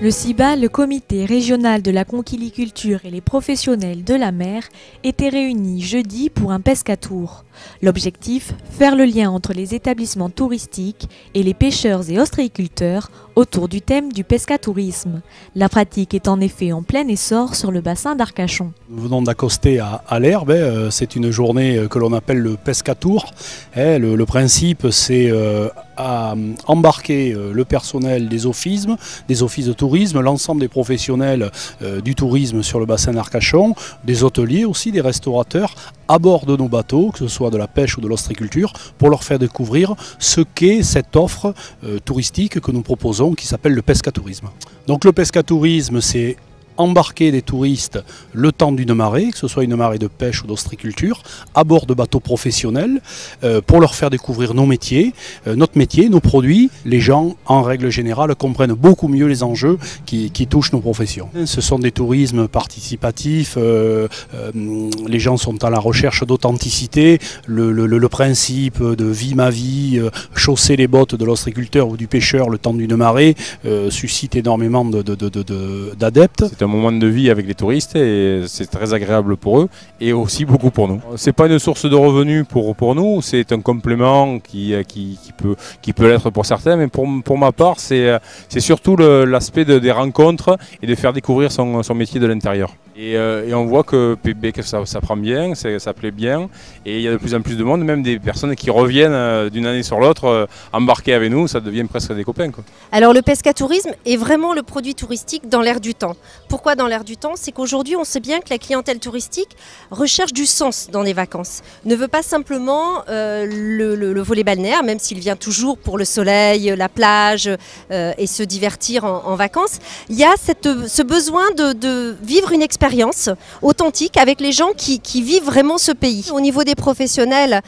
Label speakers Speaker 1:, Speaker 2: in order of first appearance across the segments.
Speaker 1: Le CIBA, le comité régional de la conchiliculture et les professionnels de la mer étaient réunis jeudi pour un pescatour. L'objectif, faire le lien entre les établissements touristiques et les pêcheurs et ostréiculteurs autour du thème du pescatourisme. La pratique est en effet en plein essor sur le bassin d'Arcachon.
Speaker 2: Nous venons d'accoster à l'Herbe, c'est une journée que l'on appelle le pescatour. Le principe, c'est à embarquer le personnel des offices de tourisme, l'ensemble des professionnels du tourisme sur le bassin d'Arcachon, des hôteliers aussi, des restaurateurs, à bord de nos bateaux, que ce soit de la pêche ou de l'ostréiculture, pour leur faire découvrir ce qu'est cette offre touristique que nous proposons, qui s'appelle le pescatourisme. Donc le pescatourisme, c'est embarquer des touristes le temps d'une marée, que ce soit une marée de pêche ou d'ostréiculture, à bord de bateaux professionnels, pour leur faire découvrir nos métiers, notre métier, nos produits. Les gens, en règle générale, comprennent beaucoup mieux les enjeux qui touchent nos professions. Ce sont des tourismes participatifs, les gens sont à la recherche d'authenticité, le principe de vie ma vie, chausser les bottes de l'ostréiculteur ou du pêcheur le temps d'une marée, suscite énormément d'adeptes.
Speaker 3: C'est un moment de vie avec les touristes et c'est très agréable pour eux et aussi beaucoup pour nous. C'est pas une source de revenus pour nous, c'est un complément qui peut l'être pour certains, mais pour ma part, c'est surtout l'aspect des rencontres et de faire découvrir son métier de l'intérieur. Et on voit que ça prend bien, ça plaît bien, et il y a de plus en plus de monde, même des personnes qui reviennent d'une année sur l'autre embarquer avec nous, ça devient presque des copains, quoi.
Speaker 4: Alors le pescatourisme est vraiment le produit touristique dans l'air du temps. Pourquoi dans l'air du temps? C'est qu'aujourd'hui on sait bien que la clientèle touristique recherche du sens dans les vacances, ne veut pas simplement le volet balnéaire, même s'il vient toujours pour le soleil, la plage et se divertir en vacances. Il y a ce besoin de vivre une expérience authentique avec les gens qui vivent vraiment ce pays. Au niveau des professionnels,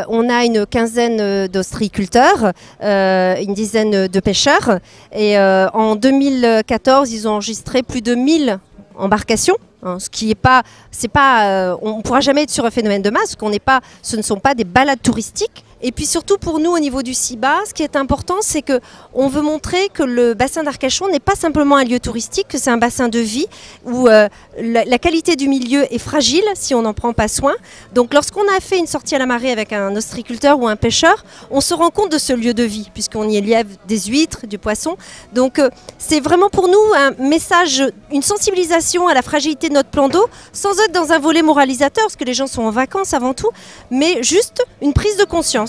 Speaker 4: on a une quinzaine d'ostréiculteurs, une dizaine de pêcheurs et en 2014 ils ont enregistré plus de 1000 embarcations. Ce qui est pas, on ne pourra jamais être sur un phénomène de masse, ce ne sont pas des balades touristiques. Et puis surtout pour nous au niveau du CIBA, ce qui est important, c'est qu'on veut montrer que le bassin d'Arcachon n'est pas simplement un lieu touristique, que c'est un bassin de vie où la qualité du milieu est fragile si on n'en prend pas soin. Donc lorsqu'on a fait une sortie à la marée avec un ostréiculteur ou un pêcheur, on se rend compte de ce lieu de vie, puisqu'on y élève des huîtres, du poisson. Donc c'est vraiment pour nous un message, une sensibilisation à la fragilité de notre plan d'eau, sans être dans un volet moralisateur, parce que les gens sont en vacances avant tout, mais juste une prise de conscience.